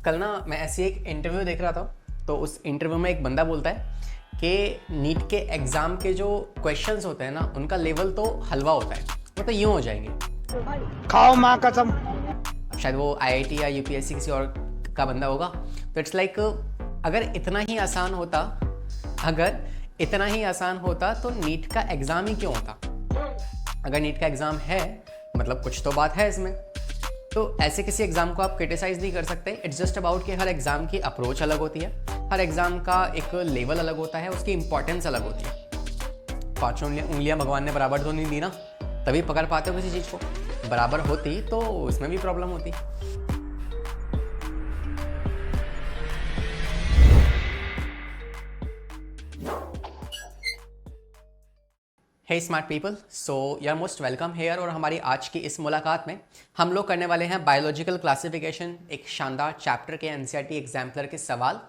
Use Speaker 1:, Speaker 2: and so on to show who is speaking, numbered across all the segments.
Speaker 1: कल ना मैं ऐसी एक इंटरव्यू देख रहा था, तो उस इंटरव्यू में एक बंदा बोलता है कि नीट के एग्ज़ाम के जो क्वेश्चंस होते हैं ना, उनका लेवल तो हलवा होता है, वो तो यूँ हो जाएंगे।
Speaker 2: खाओ माँ कसम।
Speaker 1: शायद वो आईआईटी या यूपीएससी किसी और का बंदा होगा। तो इट्स लाइक अगर इतना ही आसान होता तो नीट का एग्ज़ाम ही क्यों होता। अगर नीट का एग्ज़ाम है मतलब कुछ तो बात है इसमें। तो ऐसे किसी एग्ज़ाम को आप क्रिटिसाइज़ नहीं कर सकते। इट्स जस्ट अबाउट कि हर एग्ज़ाम की अप्रोच अलग होती है, हर एग्ज़ाम का एक लेवल अलग होता है, उसकी इंपॉर्टेंस अलग होती है। पाँचों उंगलियां भगवान ने बराबर तो नहीं दी ना, तभी पकड़ पाते हो किसी चीज़ को। बराबर होती तो उसमें भी प्रॉब्लम होती। Hey smart people, so you are most welcome here. और हमारी आज की इस मुलाकात में हम लोग करने वाले हैं बायोलॉजिकल क्लासिफिकेशन, एक शानदार चैप्टर के एनसीईआरटी एग्जाम्पलर के सवाल।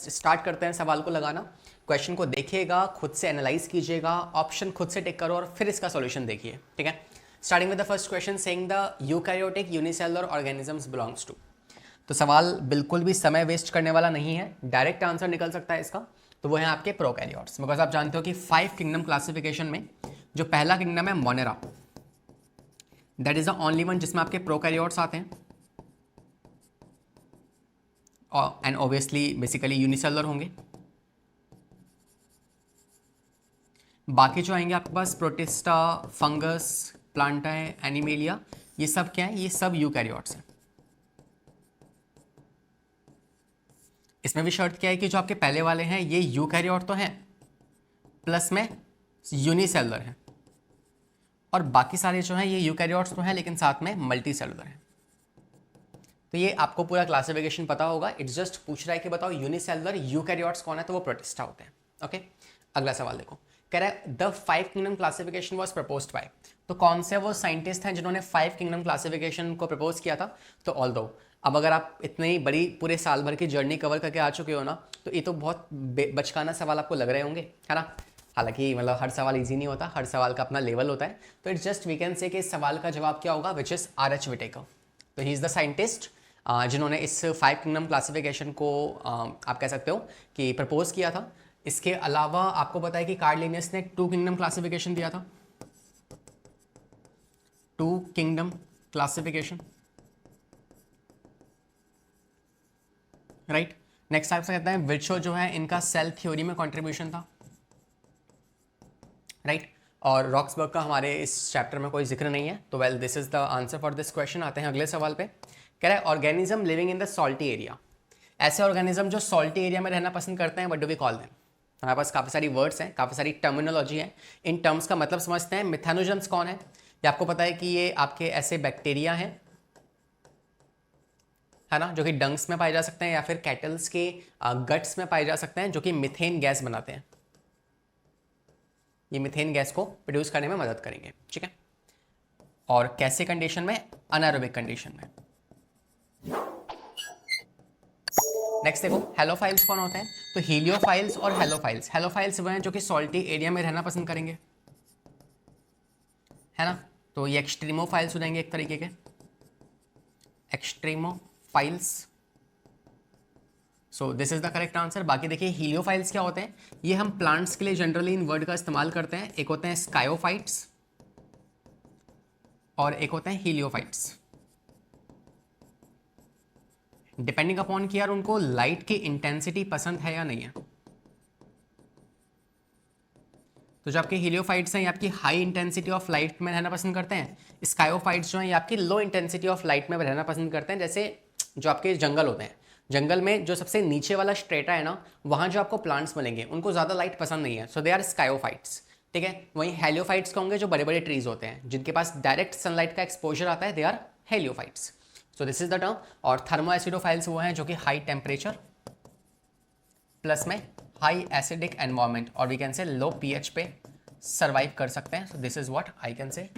Speaker 1: स्टार्ट करते हैं सवाल को लगाना। क्वेश्चन को देखिएगा, खुद से एनालाइज कीजिएगा, ऑप्शन खुद से टिक करो और फिर इसका सॉल्यूशन देखिए, ठीक है। Starting with the first question saying the eukaryotic unicellular organisms belongs to. तो सवाल बिल्कुल भी समय वेस्ट करने वाला नहीं है, डायरेक्ट आंसर निकल सकता है इसका। तो वो है आपके प्रोकैरियोट्स। बिकॉज आप जानते हो कि 5 किंगडम क्लासिफिकेशन में जो पहला किंगडम है Monera, that is the only one जिसमें आपके प्रोकैरियोट्स आते हैं एंड ऑब्वियसली बेसिकली यूनिसेलुलर होंगे। बाकी जो आएंगे आपके पास प्रोटिस्टा, फंगस, प्लांटाए, एनिमेलिया, ये सब क्या है? ये सब यूकैरियोट्स हैं। इसमें भी शर्त क्या है कि जो आपके पहले वाले हैं ये यूकैरियोट तो हैं, प्लस में यूनिसेलुलर हैं, और बाकी सारे जो हैं ये यूकैरियोट्स तो हैं लेकिन साथ में मल्टी सेलुलर हैं। तो ये आपको पूरा क्लासिफिकेशन पता होगा। इट्स जस्ट पूछ रहा है कि बताओ यूनिसेलुलर यूकैरियोट्स कौन है, तो वो प्रोटिस्टा होते हैं। ओके, अगला सवाल देखो। कह रहा है the 5 kingdom classification was proposed by. तो कौन से वो साइंटिस्ट हैं जिन्होंने 5 किंगडम क्लासिफिकेशन को प्रपोज किया था? तो ऑल्दो अब अगर आप इतनी बड़ी पूरे साल भर की जर्नी कवर करके आ चुके हो ना, तो ये तो बहुत बचकाना सवाल आपको लग रहे होंगे, है ना। हालांकि मतलब हर सवाल इजी नहीं होता, हर सवाल का अपना लेवल होता है। तो इट्स जस्ट वी कैन से कि इस सवाल का जवाब क्या होगा, विच इज आर.एच. विटेकर। तो ही इज़ द साइंटिस्ट जिन्होंने इस 5 किंगडम क्लासिफिकेशन को आप कह सकते हो कि प्रपोज किया था। इसके अलावा आपको पता है कि कार्ल लिनियस ने 2 किंगडम क्लासिफिकेशन दिया था। 2 किंगडम क्लासिफिकेशन, राइट। नेक्स्ट आपसे कहते हैं विर्चो जो है इनका सेल थ्योरी में कंट्रीब्यूशन था, राइट। और रॉक्सबर्ग का हमारे इस चैप्टर में कोई जिक्र नहीं है। तो well this is the answer for this question. आते हैं अगले सवाल पे। कह रहा है organism living in the salty area. ऐसे ऑर्गेनिज्म जो सॉल्टी एरिया में रहना पसंद करते हैं, what do we call them? हमारे पास काफ़ी सारी वर्ड्स हैं, काफ़ी सारी टर्मिनोलॉजी है। इन टर्म्स का मतलब समझते हैं। मिथेनोजन्स कौन है? ये आपको पता है कि ये आपके ऐसे बैक्टीरिया हैं, है ना, जो कि डंग्स में पाए जा सकते हैं या फिर कैटल्स के गट्स में पाए जा सकते हैं, जो कि मिथेन गैस बनाते हैं। ये मिथेन गैस को प्रोड्यूस करने में मदद करेंगे, ठीक है। और कैसे कंडीशन में? अनारोबिक कंडीशन में। नेक्स्ट देखो हेलोफाइल्स कौन होते हैं? तो हीलियोफाइल्स और हेलोफाइल्स। हेलोफाइल्स वो हैं जो कि सॉल्टी एरिया में रहना पसंद करेंगे, है ना। तो ये एक्सट्रीमोफाइल्स हो जाएंगे एक तरीके के, extremophiles. So this is the correct answer. बाकी देखिए हीलियोफाइल्स क्या होते हैं, ये हम प्लांट्स के लिए जनरली इन वर्ड का इस्तेमाल करते हैं। एक होते हैं स्कायोफाइट्स और एक होते हैं हीलियोफाइट्स। डिपेंडिंग अपॉन कि यार उनको लाइट की इंटेंसिटी पसंद है या नहीं है। तो जो आपके हीलियोफाइट्स हैं ये आपकी हाई इंटेंसिटी ऑफ लाइट में रहना पसंद करते हैं। स्कायोफाइट्स जो हैं ये आपकी लो इंटेंसिटी ऑफ लाइट में रहना पसंद करते हैं। जैसे जो आपके जंगल होते हैं, जंगल में जो सबसे नीचे वाला स्ट्रेटा है ना, वहाँ जो आपको प्लांट्स मिलेंगे उनको ज़्यादा लाइट पसंद नहीं है, सो दे आर स्कायोफाइट्स, ठीक है। वहीं हेलियोफाइट्स होंगे जो बड़े बड़े ट्रीज होते हैं जिनके पास डायरेक्ट सनलाइट का एक्सपोजर आता है, they are heliophytes. So this is the term. और थर्मोएसिडोफाइल्स वो हैं जो कि हाई टेम्परेचर प्लस में हाई एसिडिक एनवायरमेंट और we can say low pH पे सर्वाइव कर सकते हैं। So this is what I can say,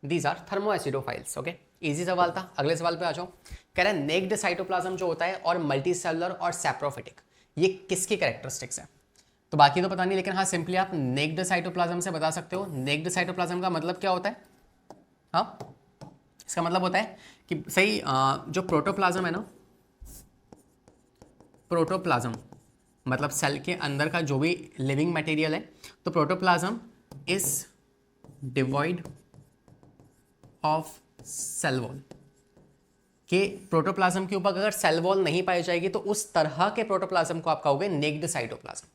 Speaker 1: these are thermoacidophiles. Okay, easy सवाल था। अगले सवाल पे आ जाओ। कह रहे हैं नेक्ड साइटोप्लाज्म जो होता है और मल्टीसेलुलर और सैप्रोफिटिक, ये किसकी कैरेक्टरिस्टिक्स है? तो बाकी तो पता नहीं, लेकिन हाँ सिंपली आप नेक्ड साइटोप्लाज्म से बता सकते हो। नेक्ड साइटोप्लाज्म का मतलब क्या होता है? हाँ, इसका मतलब होता है कि सही जो प्रोटोप्लाज्म है ना, प्रोटोप्लाज्म मतलब सेल के अंदर का जो भी लिविंग मटेरियल है, तो protoplasm is devoid of cell wall, कि प्रोटोप्लाज्म के ऊपर अगर सेल वॉल नहीं पाई जाएगी तो उस तरह के प्रोटोप्लाज्म को आप कहोगे naked cytoplasm.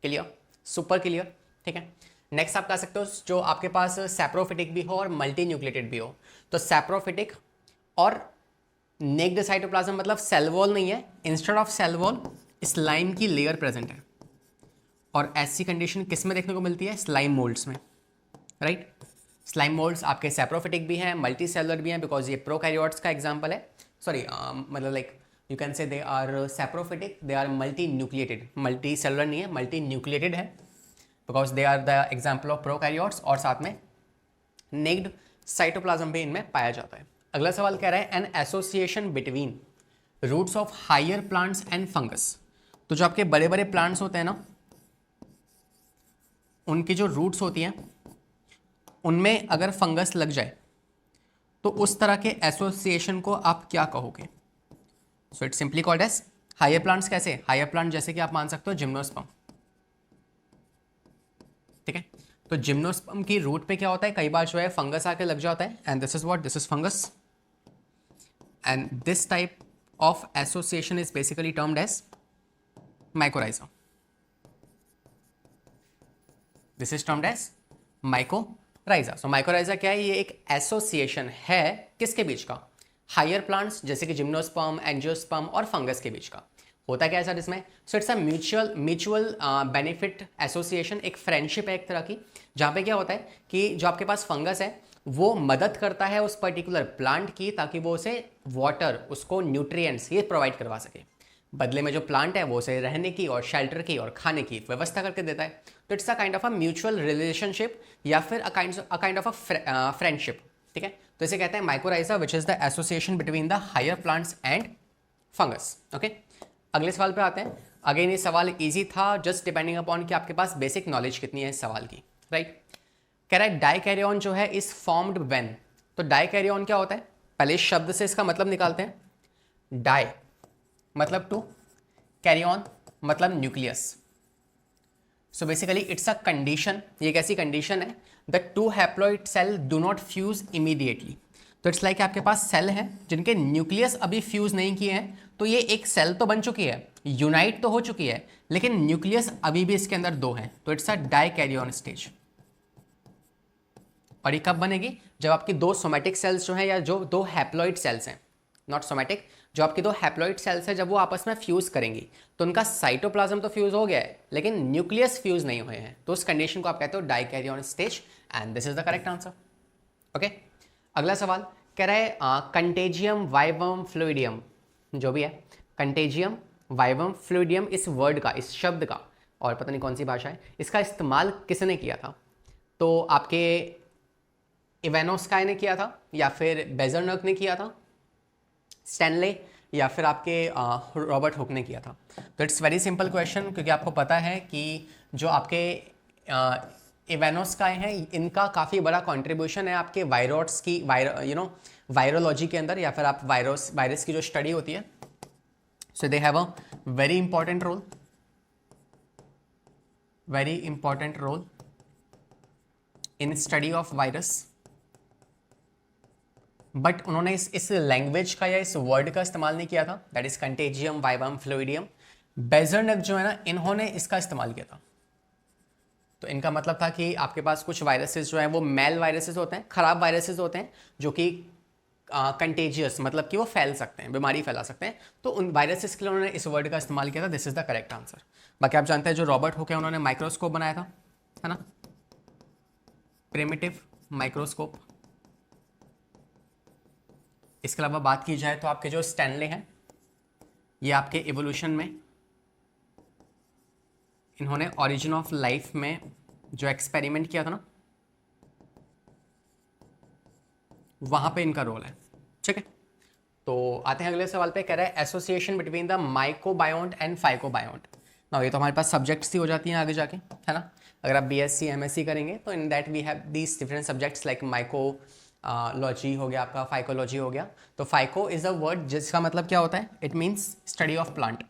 Speaker 1: Clear, super clear, ठीक है। नेक्स्ट आप कह सकते हो जो आपके पास सैप्रोफिटिक भी हो और मल्टी न्यूक्लिएटेड भी हो, तो सैप्रोफिटिक और नेक्ड साइटोप्लाज्म मतलब सेल वॉल नहीं है, instead of cell wall slime की लेयर प्रेजेंट है। और ऐसी कंडीशन किस में देखने को मिलती है? स्लाइम मोल्ड्स में, राइट। स्लाइम मोल्ड्स आपके सैप्रोफिटिक भी हैं, मल्टी सेलुलर भी हैं, बिकॉज ये प्रोकैरियोट्स का एग्जांपल है। सॉरी मतलब like you can say they are saprophytic, they are multi nucleated, multi cellular नहीं है, मल्टी न्यूक्लिएटेड है, because they are the example of prokaryotes. और साथ में नेक्ड साइटोप्लाज्म भी इनमें पाया जाता है। अगला सवाल कह रहा है an association between roots of higher plants and fungus. तो जो आपके बड़े बड़े प्लांट्स होते हैं ना, उनकी जो रूट्स होती हैं उनमें अगर फंगस लग जाए तो उस तरह के एसोसिएशन को आप क्या कहोगे? So it's simply called as higher plants. कैसे हायर प्लांट? जैसे कि आप मान सकते हो जिम्नोस्पर्म, ठीक है। तो जिम्नोस्पर्म की रूट पे क्या होता है, कई बार जो है फंगस आके लग जाता है, and this is what, this is fungus, and this type of association is basically termed as mycorrhiza. This is termed as mycorrhiza. So mycorrhiza क्या है? ये एक एसोसिएशन है किसके बीच का? हायर प्लांट्स जैसे कि जिम्नोस्पर्म, एंजियोस्पर्म और फंगस के बीच का। होता क्या है सर इसमें? So it's a mutual benefit association, एक फ्रेंडशिप है एक तरह की, जहाँ पे क्या होता है कि जो आपके पास फंगस है वो मदद करता है उस पर्टिकुलर प्लांट की, ताकि वो उसे वाटर, उसको न्यूट्रिएंट्स ये प्रोवाइड करवा सके। बदले में जो प्लांट है वो उसे रहने की और शेल्टर की और खाने की व्यवस्था करके देता है। तो it's a kind of a mutual relationship या फिर a kind of a friendship, ठीक है। तो इसे कहते हैं mycorrhiza, which is the association between the higher plants and fungus. Okay, अगले सवाल पे आते हैं। अगेन ये सवाल इजी था, जस्ट डिपेंडिंग अपॉन कि आपके पास बेसिक नॉलेज कितनी है इस सवाल की, राइट। कह रहा है डाइकैरियन जो है इज फॉर्म्ड व्हेन। तो डाइकैरियन क्या होता है? पहले इस शब्द से इसका मतलब निकालते हैं। डाई मतलब टू, कैरी ऑन मतलब nucleus. So basically it's a condition, ये एक ऐसी कंडीशन है the two haploid cell do not fuse immediately. तो इट्स लाइक आपके पास सेल हैं जिनके न्यूक्लियस अभी फ्यूज नहीं किए हैं, तो ये एक सेल तो बन चुकी है, यूनाइट तो हो चुकी है, लेकिन न्यूक्लियस अभी भी इसके अंदर दो हैं, तो इट्स अ डाइकैरियन स्टेज। और ये कब बनेगी? जब आपकी दो सोमैटिक सेल्स जो हैं या जो दो हैप्लॉइड सेल्स हैं, नॉट सोमैटिक, जो आपकी दो हैप्लॉइड सेल्स है, जब वो आपस में फ्यूज करेंगी तो उनका साइटोप्लाज्म तो फ्यूज हो गया है लेकिन न्यूक्लियस फ्यूज नहीं हुए हैं, तो उस कंडीशन को आप कहते हो dikaryon stage, and this is the correct answer. Okay, अगला सवाल कह रहा है कंटेजियम वाइवम फ्लूइडियम, जो भी है कंटेजियम वाइवम फ्लूइडियम, इस वर्ड का, इस शब्द का, और पता नहीं कौन सी भाषा है, इसका इस्तेमाल किसने किया था? तो आपके इवेनोस्काई ने किया था, या फिर बेजरनर्क ने किया था, स्टैनले, या फिर आपके रॉबर्ट हुक ने किया था? तो इट्स वेरी सिंपल क्वेश्चन, क्योंकि आपको पता है कि जो आपके इवेनोस्काई हैं इनका काफ़ी बड़ा कंट्रीब्यूशन है आपके वायरस की वायरोलॉजी के अंदर, या फिर आप वायरस की जो स्टडी होती है, so they have a very important role in study of virus. But उन्होंने इस लैंग्वेज का या इस वर्ड का इस्तेमाल नहीं किया था, दैट इज कंटेजियम वाइवम फ्लूइडियम। बेजरनक जो है ना, इन्होंने इसका इस्तेमाल किया था। तो इनका मतलब था कि आपके पास कुछ वायरसेस जो हैं वो मेल वायरसेस होते हैं, खराब वायरसेस होते हैं, जो कि कंटेजियस मतलब कि वो फैल सकते हैं, बीमारी फैला सकते हैं, तो उन वायरसेस के लिए उन्होंने इस वर्ड का इस्तेमाल किया था। This is the correct answer. बाकी आप जानते हैं जो रॉबर्ट हुक है उन्होंने माइक्रोस्कोप बनाया था, है ना, प्रिमिटिव माइक्रोस्कोप। इसके अलावा बात की जाए तो आपके जो स्टैनले हैं, ये आपके इवोल्यूशन में इन्होंने ओरिजिन ऑफ लाइफ में जो एक्सपेरिमेंट किया था ना, वहां पे इनका रोल है, ठीक है। तो आते हैं अगले सवाल पे। कह रहा है एसोसिएशन बिटवीन द माइकोबायोन्ट एंड फाइकोबायोन्ट। ना ये तो हमारे पास सब्जेक्ट्स ही हो जाती हैं आगे जाके, है ना। अगर आप बीएससी एमएससी करेंगे तो in that we have these different subjects like लॉजी हो गया आपका, फाइकोलॉजी हो गया। तो फाइको इज अ वर्ड जिसका मतलब क्या होता है? It means study of plant.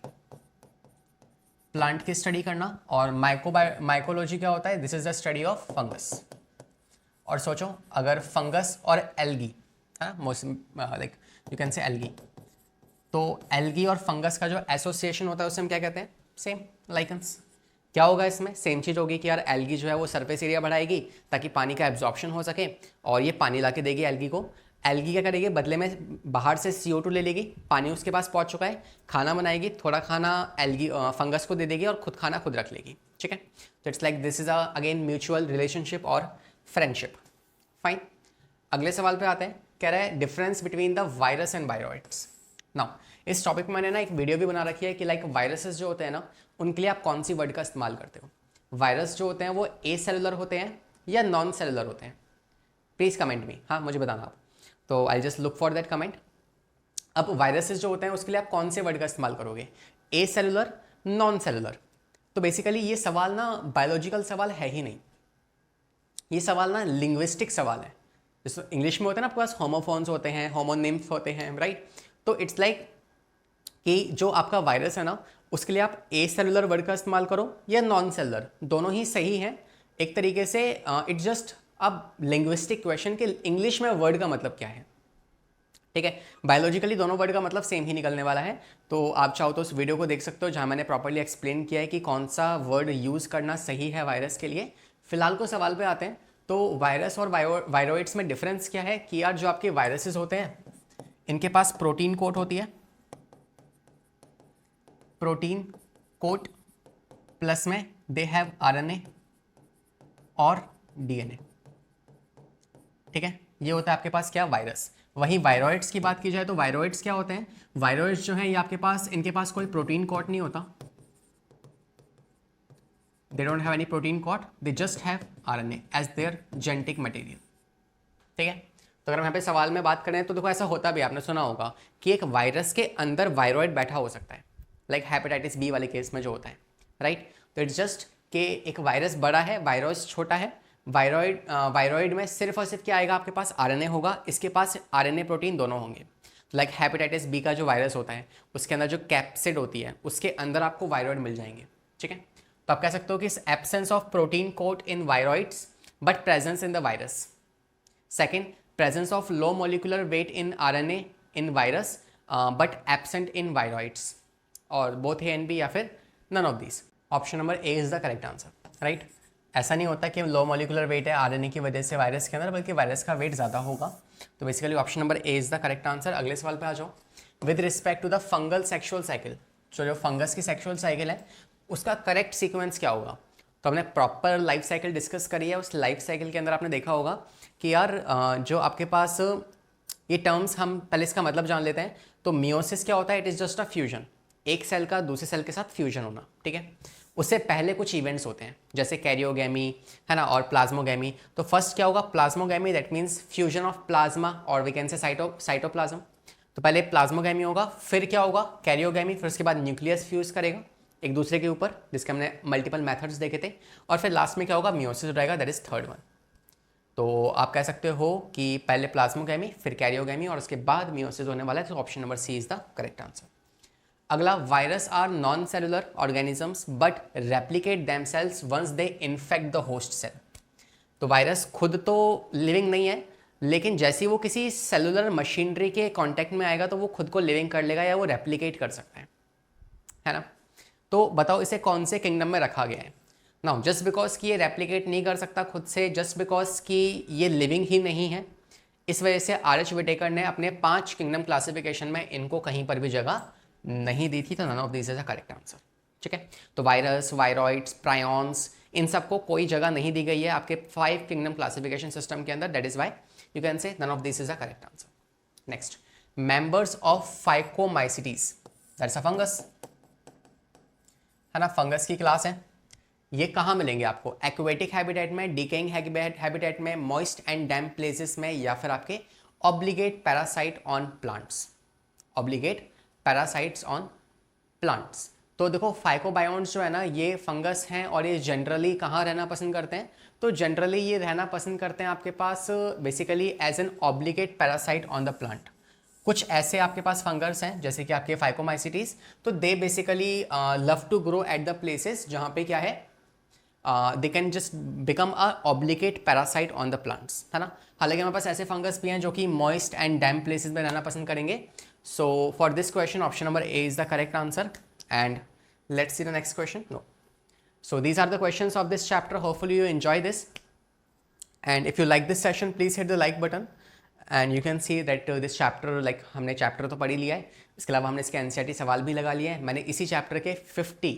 Speaker 1: Plant की स्टडी करना, और माइकोलॉजी क्या होता है, this is the study of fungus. और सोचो अगर फंगस और एल्गी, है लाइक यू कैन से एल्गी, तो एल्गी और फंगस का जो एसोसिएशन होता है उसे हम क्या कहते हैं, सेम, लाइकन्स। क्या होगा इसमें, सेम चीज़ होगी कि यार एल्गी जो है वो सरफेस एरिया बढ़ाएगी ताकि पानी का एब्जॉर्प्शन हो सके, और ये पानी ला के देगी एल्गी को। एल्गी क्या करेगी, बदले में बाहर से CO2 ले लेगी, पानी उसके पास पहुंच चुका है, खाना बनाएगी, थोड़ा खाना एल्गी फंगस को दे देगी और खुद खाना खुद रख लेगी, ठीक है। तो it's like this is again mutual relationship और फ्रेंडशिप। फाइन, अगले सवाल पे आते हैं। कह रहा है difference between the virus and viroids. Now इस टॉपिक में मैंने ना एक वीडियो भी बना रखी है कि लाइक वायरसेस जो होते हैं ना, उनके लिए आप कौन सी वर्ड का इस्तेमाल करते हो। वायरस जो होते हैं वो ए सेलुलर होते हैं या नॉन सेलुलर होते हैं, प्लीज़ कमेंट मी, हाँ मुझे बताना आप। तो I just look for that comment. अब वायरसेस जो होते हैं उसके लिए आप कौन से वर्ड का इस्तेमाल करोगे, ए सेलुलर, नॉन सेलुलर। तो बेसिकली ये सवाल ना बायोलॉजिकल सवाल है ही नहीं, ये सवाल ना लिंग्विस्टिक सवाल है। जैसे इंग्लिश में होते हैं ना आपके पास होमोफोन्स होते हैं, होमोनिम्स होते हैं, राइट। तो इट्स लाइक कि जो आपका वायरस है ना उसके लिए आप ए सेलुलर वर्ड का इस्तेमाल करो या नॉन सेलुलर, दोनों ही सही हैं एक तरीके से। इट्स जस्ट अब लिंग्विस्टिक क्वेश्चन कि इंग्लिश में वर्ड का मतलब क्या है, ठीक है। बायोलॉजिकली दोनों वर्ड का मतलब सेम ही निकलने वाला है। तो आप चाहो तो उस वीडियो को देख सकते हो जहाँ मैंने प्रॉपर्ली एक्सप्लेन किया है कि कौन सा वर्ड यूज़ करना सही है वायरस के लिए। फिलहाल को सवाल पे आते हैं। तो वायरस और वायरॉइड्स में डिफरेंस क्या है कि यार जो आपके वायरसेस होते हैं इनके पास प्रोटीन कोट होती है, प्रोटीन कोट प्लस में दे हैव RNA और DNA, ठीक है। ये होता है आपके पास क्या, वायरस। वहीं वायरॉइड्स की बात की जाए तो वायरॉइड्स क्या होते हैं, वायरॉइड्स जो हैं ये आपके पास, इनके पास कोई प्रोटीन कोट नहीं होता, they don't have any protein coat, they just have RNA as their genetic material, ठीक है। तो अगर हम यहाँ पे सवाल में बात करें तो देखो ऐसा होता भी, आपने सुना होगा कि एक वायरस के अंदर वायरॉइड बैठा हो सकता है, लाइक हेपेटाइटिस बी वाले केस में जो होता है, राइट। तो इट्स जस्ट कि एक वायरस बड़ा है, वायरस छोटा है। वायरॉइड में सिर्फ और सिर्फ क्या आएगा, आपके पास RNA होगा, इसके पास RNA प्रोटीन दोनों होंगे। लाइक हेपेटाइटिस बी का जो वायरस होता है उसके अंदर जो कैप्सिड होती है उसके अंदर आपको वायरॉइड मिल जाएंगे, ठीक है। तो आप कह सकते हो कि absence of protein coat in viroids but presence in the virus. Second, presence of low molecular weight in RNA in virus but absent in viroids, और बोथ ए एंड बी या फिर none of this. Option number A is the correct answer, right. ऐसा नहीं होता कि low molecular weight है RNA की वजह से वायरस के अंदर, बल्कि वायरस का वेट ज़्यादा होगा। तो basically option number A is the correct answer. अगले सवाल पे आ जाओ। With respect to the fungal sexual cycle, जो फंगस की सेक्सुअल साइकिल है उसका करेक्ट सीक्वेंस क्या होगा। तो हमने प्रॉपर लाइफ साइकिल डिस्कस करी है। उस लाइफ साइकिल के अंदर आपने देखा होगा कि यार जो आपके पास ये टर्म्स, हम पहले इसका मतलब जान लेते हैं। तो मियोसिस क्या होता है, it is just a fusion, एक सेल का दूसरे सेल के साथ फ्यूजन होना, ठीक है। उससे पहले कुछ इवेंट्स होते हैं जैसे कैरियोगेमी, है ना, और प्लाज्मोगेमी। तो फर्स्ट क्या होगा, plasmogamy, that means fusion of plasma और वी कैन से साइटोप्लाज्म। तो पहले प्लाज्मोगेमी होगा, फिर क्या होगा, कैरियोगेमी, फिर उसके बाद न्यूक्लियस फ्यूज करेगा एक दूसरे के ऊपर, जिसके हमने मल्टीपल मेथड्स देखे थे, और फिर लास्ट में क्या होगा, मियोसिस हो जाएगा, दैट इज थर्ड वन। तो आप कह सकते हो कि पहले प्लाज्मोगेमी, फिर कैरियोगेमी और उसके बाद मियोसिस होने वाला है। तो option number C is the correct answer. अगला, virus are non cellular organisms but replicate themselves once they infect the host cell. तो वायरस खुद तो लिविंग नहीं है, लेकिन जैसे ही वो किसी सेलुलर मशीनरी के कांटेक्ट में आएगा तो वो खुद को लिविंग कर लेगा या वो रेप्लिकेट कर सकता है ना। तो बताओ इसे कौन से किंगडम में रखा गया है। नाउ जस्ट बिकॉज कि ये रेप्लिकेट नहीं कर सकता खुद से, जस्ट बिकॉज कि ये लिविंग ही नहीं है, इस वजह से RH विटेकर ने अपने 5 किंगडम क्लासिफिकेशन में इनको कहीं पर भी जगह नहीं दी थी। तो none of this is a correct answer, ठीक है। तो वायरस, वायरॉइड्स, प्रायॉन्स, इन सबको कोई जगह नहीं दी गई है आपके 5 किंगडम क्लासिफिकेशन सिस्टम के अंदर, that is why you can say none of this is a correct answer. Next, members of phycomycetes, that's a fungus, है ना, फंगस की क्लास है। ये कहाँ मिलेंगे आपको, एक्वेटिक हैबिटेट में, डिकेइंग हैबिटेट में, मॉइस्ट एंड डैम्प प्लेसेस में, या फिर आपके obligate parasite on plants, obligate parasites on plants. तो देखो फाइकोबायोन्स जो है ना ये फंगस हैं और ये जनरली कहाँ रहना पसंद करते हैं, तो जनरली ये रहना पसंद करते हैं आपके पास basically as an obligate parasite on the plant. कुछ ऐसे आपके पास फंगस हैं जैसे कि आपके फाइकोमाइसिटीज, तो they basically love to grow at the places जहाँ पे क्या है, they can just become a obligate parasite on the plants, है ना। हालांकि हमारे पास ऐसे फंगस भी हैं जो कि मॉइस्ट एंड डैम प्लेसेस में रहना पसंद करेंगे। So for this question option number A is the correct answer. And let's see the next question. No, so these are the questions of this chapter. Hopefully you enjoy this, and if you like this session please hit the like button, and you can see that this chapter, like हमने chapter तो पढ़ ही लिया है, इसके अलावा हमने इसके NCERT सवाल भी लगा लिए हैं। मैंने इसी चैप्टर के 50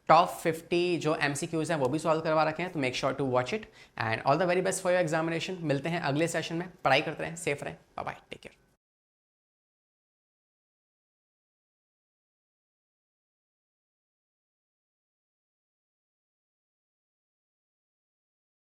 Speaker 1: टॉप 50 जो एमसीक्यूज हैं वो भी सॉल्व करवा रखे हैं, तो make sure to watch it. And all the very best for your examination. मिलते हैं अगले सेशन में, पढ़ाई करते रहें, सेफ रहें, बाय बाय, टेक केयर।